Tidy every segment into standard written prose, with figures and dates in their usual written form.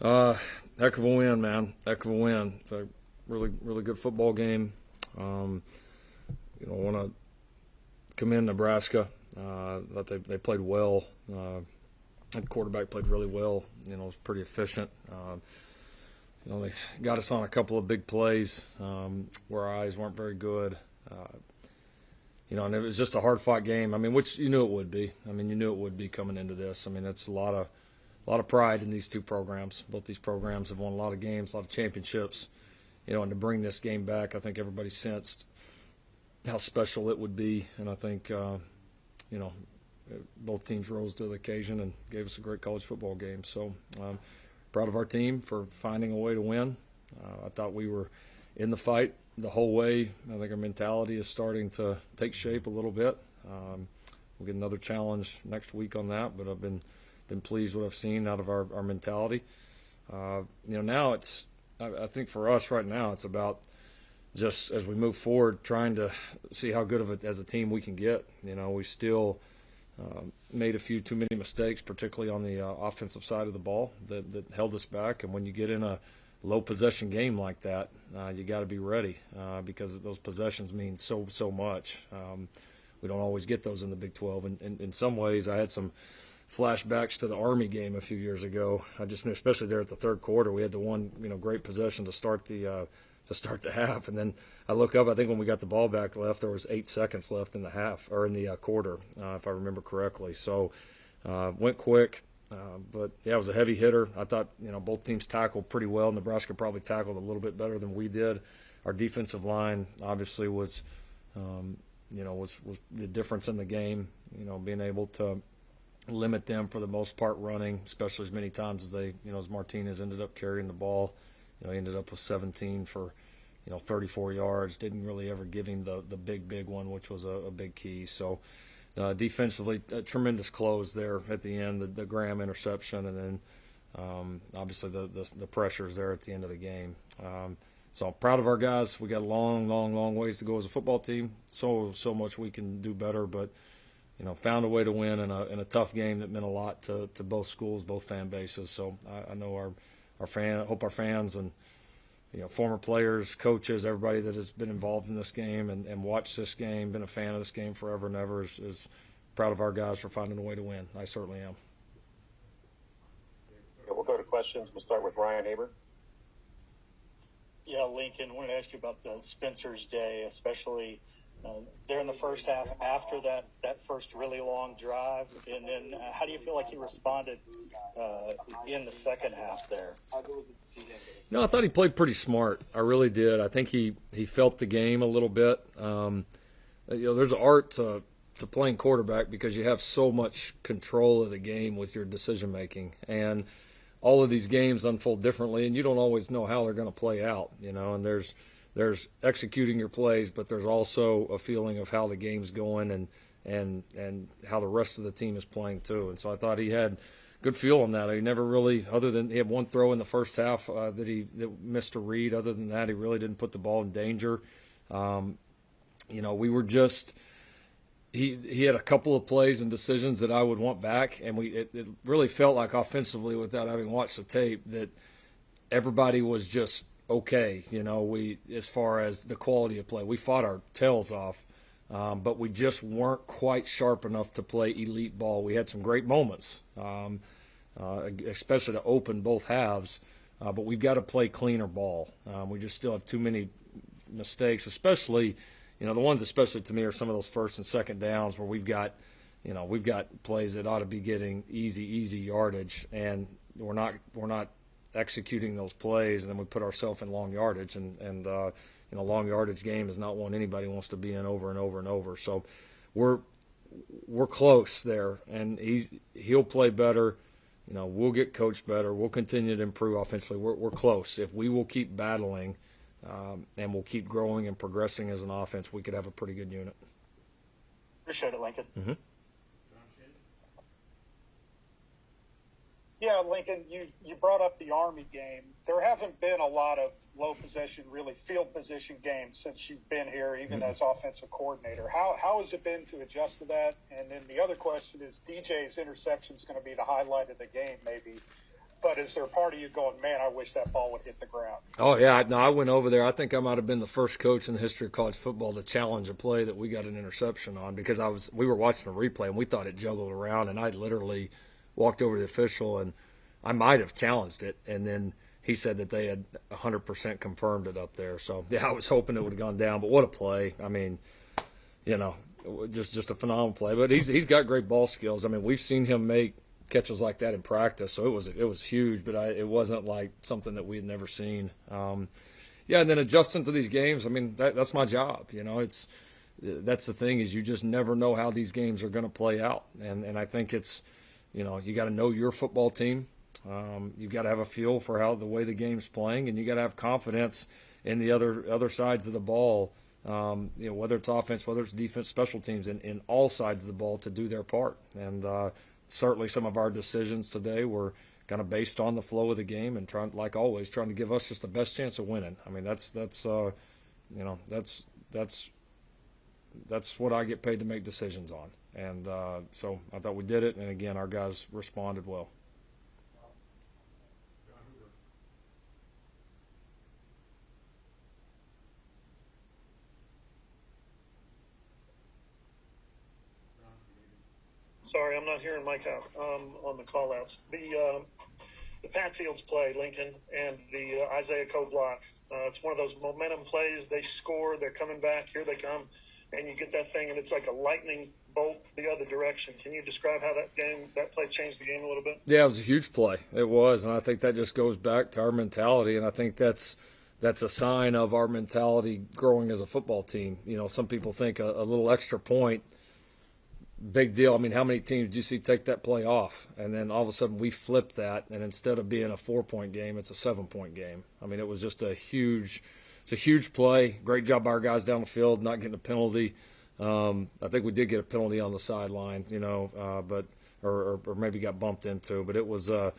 Uh, Heck of a win, man. Heck of a win. It's a really good football game. Um, want to commend Nebraska. That they played well. The quarterback played really well. Was pretty efficient. They got us on a couple of big plays where our eyes weren't very good. And it was just a hard fought game. I mean, which you knew it would be. I mean, you knew it would be coming into this. I mean, it's a lot of pride in these two programs. Both these programs have won a lot of games, a lot of championships. And to bring this game back, I think everybody sensed how special it would be. And I think, both teams rose to the occasion and gave us a great college football game. So proud of our team for finding a way to win. I thought we were in the fight the whole way. I think our mentality is starting to take shape a little bit. We'll get another challenge next week on that, but I've been pleased with what I've seen out of our mentality. Now I think for us right now, it's about just as we move forward, trying to see how good of it as a team we can get. We still made a few too many mistakes, particularly on the offensive side of the ball that held us back. And when you get in a low possession game like that, you got to be ready because those possessions mean so much. We don't always get those in the Big 12. And in some ways, I had some flashbacks to the Army game a few years ago. I just knew, especially there at the third quarter, we had the one great possession to start the half, and then I look up. I think when we got the ball back left, there was 8 seconds left in the half or in the quarter, if I remember correctly. So went quick, but yeah, it was a heavy hitter. I thought both teams tackled pretty well. Nebraska probably tackled a little bit better than we did. Our defensive line obviously was the difference in the game. Being able to limit them for the most part running, especially as many times as as Martinez ended up carrying the ball. He ended up with 17 for 34 yards. Didn't really ever give him the big one, which was a big key. So defensively, a tremendous close there at the end, the Graham interception, and then obviously the pressures there at the end of the game. So I'm proud of our guys. We got a long ways to go as a football team. So much we can do better, but found a way to win in a tough game that meant a lot to both schools, both fan bases. So I know I hope our fans and former players, coaches, everybody that has been involved in this game and watched this game, been a fan of this game forever and ever, is proud of our guys for finding a way to win. I certainly am. Yeah, we'll go to questions. We'll start with Ryan Haber. Yeah, Lincoln, I wanted to ask you about the Spencer's Day, especially there in the first half after that first really long drive. And then how do you feel like he responded in the second half there? No, I thought he played pretty smart. I really did. I think he felt the game a little bit. There's an art to playing quarterback because you have so much control of the game with your decision making. And all of these games unfold differently, and you don't always know how they're going to play out, and there's executing your plays, but there's also a feeling of how the game's going and how the rest of the team is playing too. And so I thought he had good feel on that. He never really, other than he had one throw in the first half that missed a read. Other than that, he really didn't put the ball in danger. We were just he had a couple of plays and decisions that I would want back, and it really felt like offensively, without having watched the tape, that everybody was just okay. We, as far as the quality of play, we fought our tails off, but we just weren't quite sharp enough to play elite ball. We had some great moments, especially to open both halves, but we've got to play cleaner ball. We just still have too many mistakes, especially the ones especially to me are some of those first and second downs where we've got plays that ought to be getting easy yardage, and we're not executing those plays, and then we put ourselves in long yardage, and long yardage game is not one anybody wants to be in over and over and over. So we're close there, and he'll play better. We'll get coached better. We'll continue to improve offensively. We're close. If we will keep battling and we'll keep growing and progressing as an offense, we could have a pretty good unit. Appreciate it, Lincoln. Mm-hmm. Yeah, Lincoln, you brought up the Army game. There haven't been a lot of low possession, really field position games since you've been here, even as offensive coordinator. How has it been to adjust to that? And then the other question is, DJ's interception is going to be the highlight of the game, maybe. But but is there a part of you going, man, I wish that ball would hit the ground? Oh, yeah. No, I went over there. I think I might have been the first coach in the history of college football to challenge a play that we got an interception on because we were watching a replay and we thought it juggled around, and I literally walked over to the official and I might have challenged it, and then he said that they had 100% confirmed it up there. So, yeah, I was hoping it would have gone down, but what a play. I mean, just a phenomenal play. But he's got great ball skills. I mean, we've seen him make catches like that in practice, so it was huge, but it wasn't like something that we had never seen. And then adjusting to these games, I mean, that's my job. That's the thing is you just never know how these games are going to play out, and I think it's you got to know your football team. You've got to have a feel for how the way the game's playing, and you got to have confidence in the other sides of the ball. Whether it's offense, whether it's defense, special teams, in all sides of the ball to do their part. And certainly some of our decisions today were kind of based on the flow of the game and trying to give us just the best chance of winning. I mean, that's what I get paid to make decisions on. And so I thought we did it. And again, our guys responded well. Sorry, I'm not hearing Mike out on the call-outs. The Pat Fields play, Lincoln, and the Isaiah Coe block. It's one of those momentum plays. They score, they're coming back, here they come, and you get that thing, and it's like a lightning bolt the other direction. Can you describe how that play changed the game a little bit? Yeah, it was a huge play. It was, and I think that just goes back to our mentality, and I think that's a sign of our mentality growing as a football team. Some people think a little extra point, big deal. I mean, how many teams do you see take that play off? And then all of a sudden we flip that, and instead of being a 4-point game, it's a 7-point game. I mean, it was just a huge play. Great job by our guys down the field, not getting a penalty. I think we did get a penalty on the sideline, but maybe got bumped into. But it was a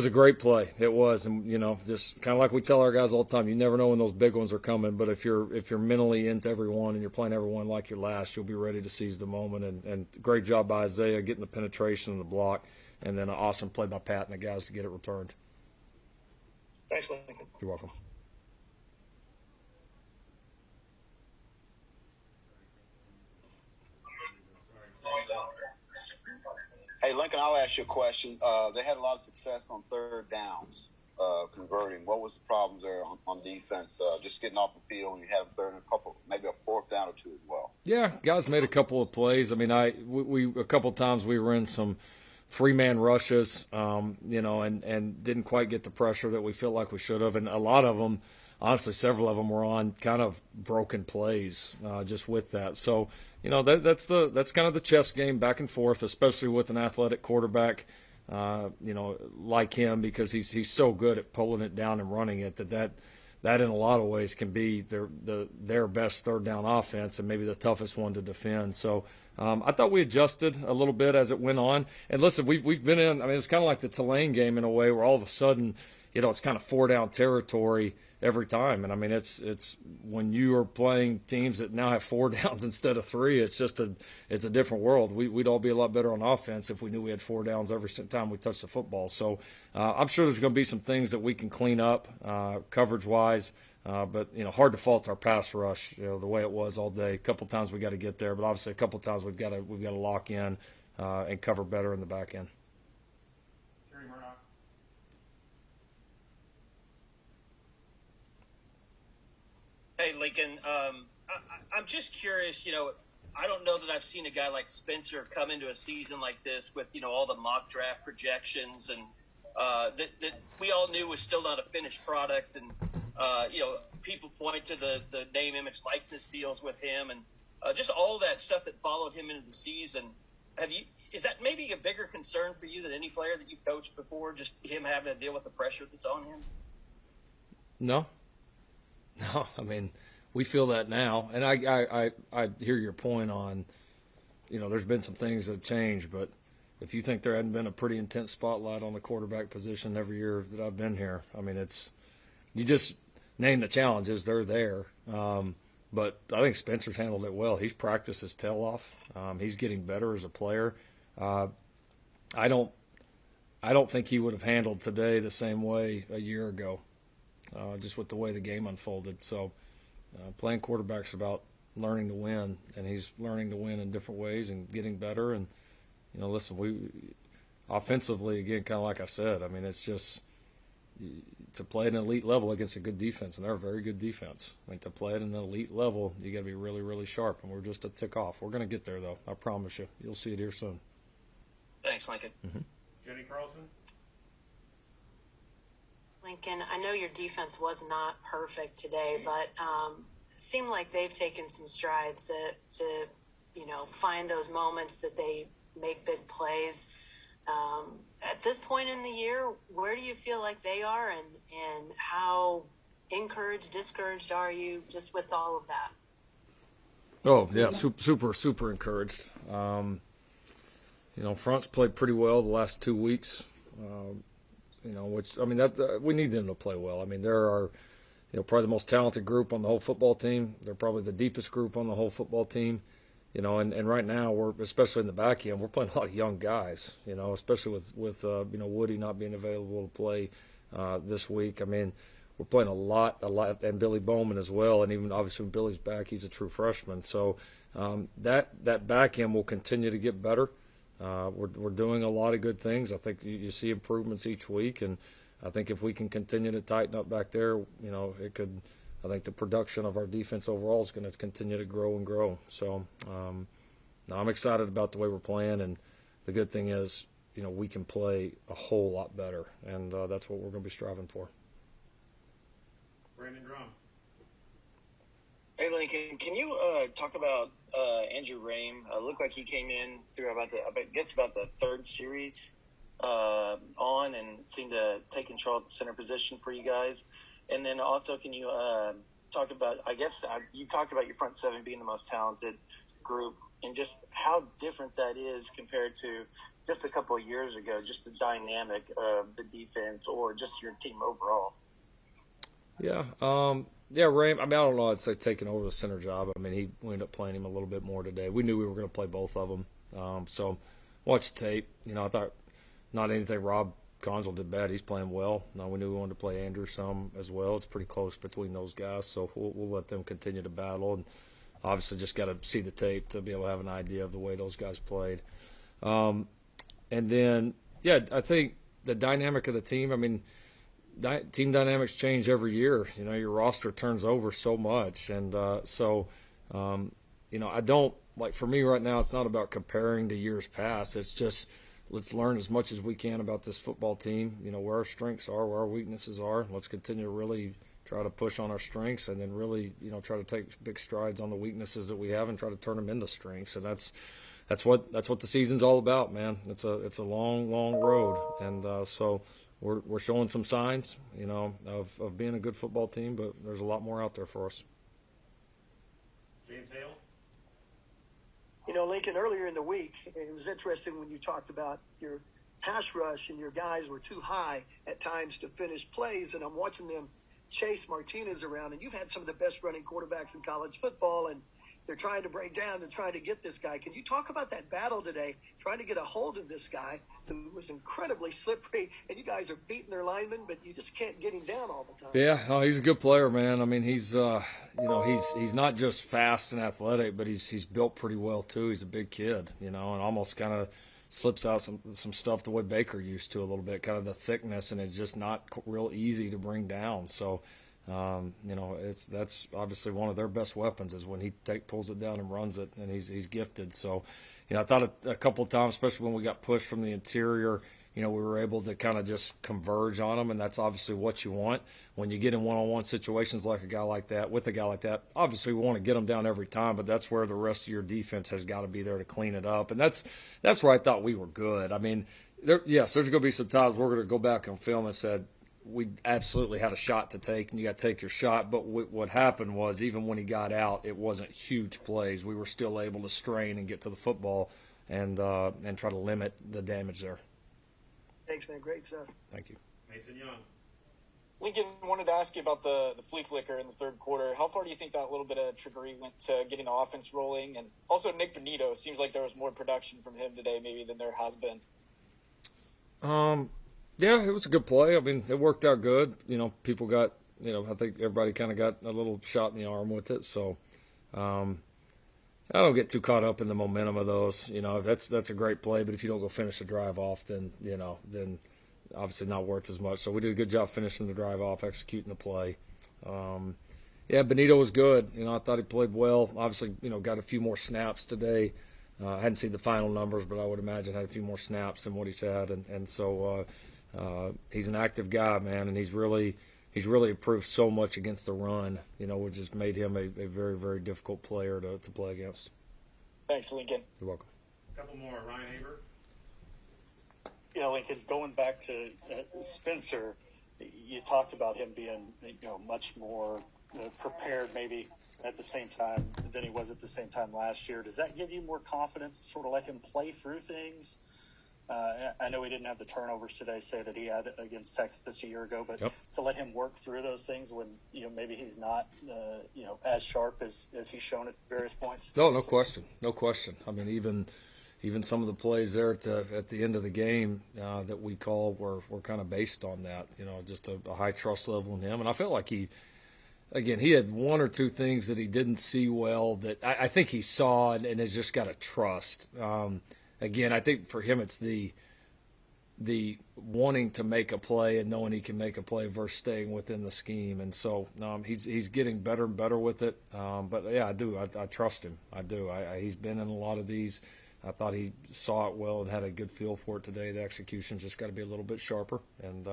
great play. It was, and just kind of like we tell our guys all the time, you never know when those big ones are coming. But if you're mentally into everyone and you're playing everyone like your last, you'll be ready to seize the moment. And great job by Isaiah getting the penetration and the block, and then an awesome play by Pat and the guys to get it returned. Thanks, Lincoln. You're welcome. Hey, Lincoln, I'll ask you a question. They had a lot of success on third downs, converting. What was the problems there on defense? Just getting off the field, and you had them third and maybe a fourth down or two as well. Yeah, guys made a couple of plays. I mean, we a couple of times we were in some 3-man rushes, and didn't quite get the pressure that we feel like we should have. And a lot of them, honestly, several of them were on kind of broken plays just with that. So, that's kind of the chess game back and forth, especially with an athletic quarterback, like him, because he's so good at pulling it down and running it that in a lot of ways can be their best third down offense and maybe the toughest one to defend. So I thought we adjusted a little bit as it went on. And listen, we've been in. I mean, it was kind of like the Tulane game in a way where all of a sudden, it's kind of 4-down territory every time. And I mean, it's when you are playing teams that now have 4 downs instead of 3, it's a different world. We'd all be a lot better on offense if we knew we had 4 downs every time we touched the football. So I'm sure there's going to be some things that we can clean up coverage wise. But hard to fault our pass rush, the way it was all day. A couple times we got to get there, but obviously a couple times we've got to lock in and cover better in the back end. Hey, Lincoln, I'm just curious, I don't know that I've seen a guy like Spencer come into a season like this with, all the mock draft projections and that we all knew was still not a finished product. And, people point to the name, image, likeness deals with him and just all that stuff that followed him into the season. Is that maybe a bigger concern for you than any player that you've coached before, just him having to deal with the pressure that's on him? No, I mean, we feel that now, and I hear your point on, there's been some things that have changed, but if you think there hadn't been a pretty intense spotlight on the quarterback position every year that I've been here, I mean, you just name the challenges, they're there. But I think Spencer's handled it well. He's practiced his tail off. He's getting better as a player. I don't I don't think he would have handled today the same way a year ago, just with the way the game unfolded. So playing quarterback's about learning to win, and he's learning to win in different ways and getting better. And, listen, we offensively, again, kind of like I said, I mean, it's just to play at an elite level against a good defense, and they're a very good defense. Like, to play at an elite level, you got to be really, really sharp, and we're just a tick off. We're going to get there, though. I promise you. You'll see it here soon. Thanks, Lincoln. Mm-hmm. Jenny Carlson? Lincoln, I know your defense was not perfect today, but it seemed like they've taken some strides to find those moments that they make big plays. At this point in the year, where do you feel like they are, and how encouraged, discouraged are you just with all of that? Oh, yeah, super encouraged. Front's played pretty well the last 2 weeks, which, I mean, we need them to play well. I mean, there are, probably the most talented group on the whole football team. They're probably the deepest group on the whole football team. And right now we're, especially in the back end, we're playing a lot of young guys, especially with Woody not being available to play this week. I mean, we're playing a lot, and Billy Bowman as well. And even obviously when Billy's back, he's a true freshman. So that back end will continue to get better. We're doing a lot of good things. I think you see improvements each week. And I think if we can continue to tighten up back there, it could – I think the production of our defense overall is going to continue to grow and grow. So I'm excited about the way we're playing, and the good thing is, we can play a whole lot better, and that's what we're going to be striving for. Brandon Drum. Hey, Lincoln, can you talk about Andrew Rame? Looked like he came in through about the third series on and seemed to take control of the center position for you guys. And then also, can you talk about, you talked about your front seven being the most talented group, and just how different that is compared to just a couple of years ago, just the dynamic of the defense or just your team overall. Yeah. Rame, I mean, I don't know, I'd say taking over the center job. I mean, we ended up playing him a little bit more today. We knew we were going to play both of them. So watch the tape. I thought not anything Rob Conzel did bad. He's playing well. Now we knew we wanted to play Andrew some as well. It's pretty close between those guys, so we'll let them continue to battle. And obviously just got to see the tape to be able to have an idea of the way those guys played. And then, I think the dynamic of the team, I mean, team dynamics change every year. Your roster turns over so much. And I don't – like for me right now, it's not about comparing to years past. It's just – let's learn as much as we can about this football team, where our strengths are, where our weaknesses are. Let's continue to really try to push on our strengths, and then really, try to take big strides on the weaknesses that we have and try to turn them into strengths. And that's what the season's all about, man. It's a long road. And so we're showing some signs, of being a good football team, but there's a lot more out there for us. James Hale. Lincoln, earlier in the week, it was interesting when you talked about your pass rush and your guys were too high at times to finish plays, and I'm watching them chase Martinez around, and you've had some of the best running quarterbacks in college football, and they're trying to break down and trying to get this guy. Can you talk about that battle today, trying to get a hold of this guy who was incredibly slippery, and you guys are beating their linemen, but you just can't get him down all the time? Yeah, he's a good player, man. I mean, he's he's not just fast and athletic, but he's built pretty well too. He's a big kid, and almost kind of slips out some stuff the way Baker used to a little bit, kind of the thickness, and it's just not real easy to bring down. So. That's obviously one of their best weapons is when he pulls it down and runs it, and he's gifted. So, I thought a couple of times, especially when we got pushed from the interior, we were able to kind of just converge on them, and that's obviously what you want when you get in one-on-one situations like a guy like that, with a guy like that. Obviously, we want to get them down every time, but that's where the rest of your defense has got to be there to clean it up, and that's where I thought we were good. I mean, there's going to be some times we're going to go back and film and said, we absolutely had a shot to take, and you got to take your shot. But what happened was, even when he got out, it wasn't huge plays. We were still able to strain and get to the football and try to limit the damage there. Thanks, man. Great stuff. Thank you. Mason Young. Lincoln, wanted to ask you about the flea flicker in the third quarter. How far do you think that little bit of trickery went to getting the offense rolling? And also Nick Benito, seems like there was more production from him today maybe than there has been. Yeah, it was a good play. I mean, it worked out good. People got, I think everybody kind of got a little shot in the arm with it. So I don't get too caught up in the momentum of those. That's a great play, but if you don't go finish the drive off, then obviously not worth as much. So we did a good job finishing the drive off, executing the play. Yeah, Benito was good. I thought he played well. Obviously, got a few more snaps today. I hadn't seen the final numbers, but I would imagine had a few more snaps than what he's had. And so he's an active guy, man, and he's really improved so much against the run, which just made him a very, very difficult player to play against. Thanks, Lincoln. You're welcome. A couple more. Ryan Haber. Lincoln, going back to Spencer, you talked about him being, much more prepared maybe at the same time than he was at the same time last year. Does that give you more confidence to sort of let him play through things? I know he didn't have the turnovers today, say that he had against Texas a year ago, but Yep. to let him work through those things when, maybe he's not, as sharp as he's shown at various points. No question. No question. I mean, even some of the plays there at the end of the game that we call were kind of based on that, just a high trust level in him. And I felt like he had one or two things that he didn't see well that I think he saw and has just got to trust. Again, I think for him it's the wanting to make a play and knowing he can make a play versus staying within the scheme. And so he's getting better and better with it. But, yeah, I do. I trust him. I do. He's been in a lot of these. I thought he saw it well and had a good feel for it today. The execution's just got to be a little bit sharper. And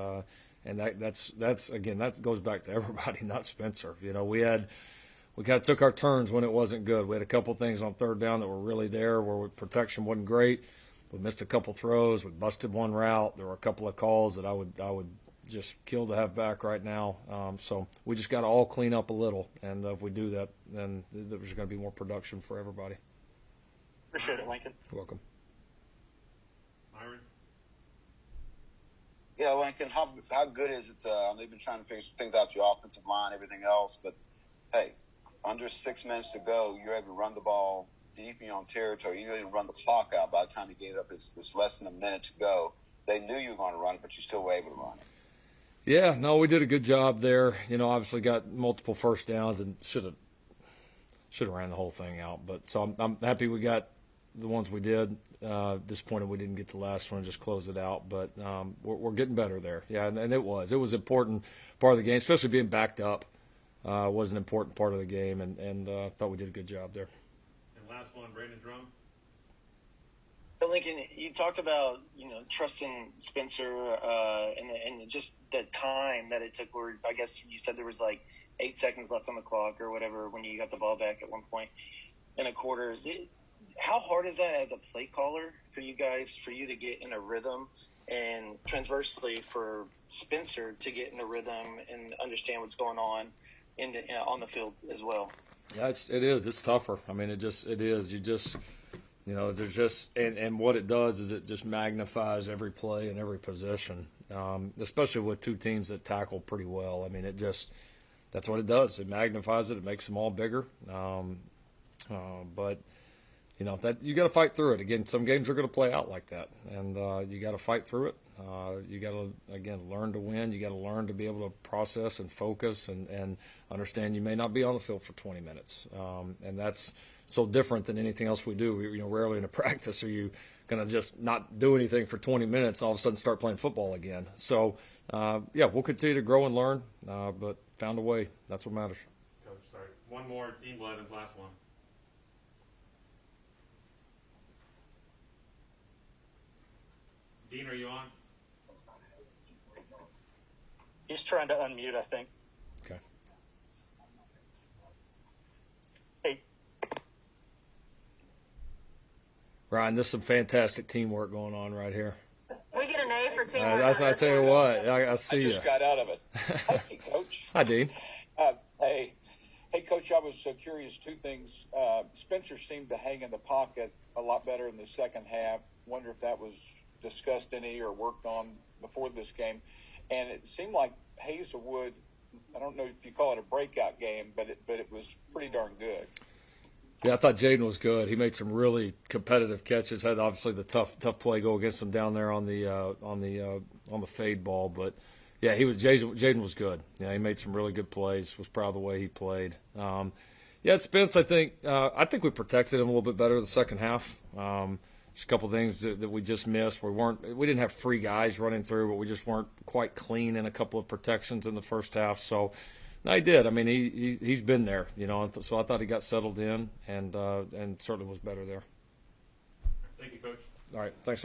that's again, that goes back to everybody, not Spencer. We kind of took our turns when it wasn't good. We had a couple things on third down that were really there where protection wasn't great. We missed a couple throws. We busted one route. There were a couple of calls that I would just kill to have back right now. So we just got to all clean up a little. And if we do that, then there's going to be more production for everybody. Appreciate it, Lincoln. You're welcome. Myron. Yeah, Lincoln, how good is it? They've been trying to figure things out, your offensive line, everything else. But, hey, under 6 minutes to go, you're able to run the ball deep in your own territory. You didn't run the clock out by the time you gave up. It's less than a minute to go. They knew you were going to run it, but you still were able to run it. Yeah, no, we did a good job there. Obviously got multiple first downs and should have ran the whole thing out. But so I'm happy we got the ones we did. Disappointed we didn't get the last one, just close it out. But we're getting better there. Yeah, and it was an important part of the game, especially being backed up. Was an important part of the game, and thought we did a good job there. And last one, Brandon Drum. So Lincoln, you talked about trusting Spencer and just the time that it took. Where I guess you said there was like 8 seconds left on the clock or whatever when you got the ball back at one point in a quarter. How hard is that as a play caller for you guys, for you to get in a rhythm, and transversely for Spencer to get in a rhythm and understand what's going on on the field as well? Yeah, it is. It's tougher. I mean, it is. You just, there's just, and what it does is it just magnifies every play and every possession, especially with two teams that tackle pretty well. I mean, that's what it does. It magnifies it. It makes them all bigger. But that you got to fight through it. Again, some games are going to play out like that, and you got to fight through it. You got to, again, learn to win. You got to learn to be able to process and focus and understand you may not be on the field for 20 minutes. And that's so different than anything else we do. Rarely in a practice are you going to just not do anything for 20 minutes, all of a sudden start playing football again. So, yeah, we'll continue to grow and learn, but found a way. That's what matters. Coach, sorry. One more. Dean Blevins, last one. Dean, are you on? He's trying to unmute, I think. Okay. Hey, Ryan, this is some fantastic teamwork going on right here. We get an A for teamwork. I tell you what, I see you. I just got out of it. Hey, Coach. Hi, Dean. Hey, Coach, I was so curious. Two things. Spencer seemed to hang in the pocket a lot better in the second half. Wonder if that was discussed any or worked on before this game. And it seemed like Hazelwood, I don't know if you call it a breakout game, but it was pretty darn good. Yeah, I thought Jaden was good. He made some really competitive catches. Had obviously the tough play go against him down there on the fade ball, but yeah, Jaden was good. Yeah, he made some really good plays. Was proud of the way he played. Yeah, Spence, I think we protected him a little bit better the second half. Just a couple things that we just missed. We didn't have free guys running through, but we just weren't quite clean in a couple of protections in the first half. So. No, he did. I mean, he's been there, so I thought he got settled in and certainly was better there. Thank you, Coach. All right, thanks, everybody.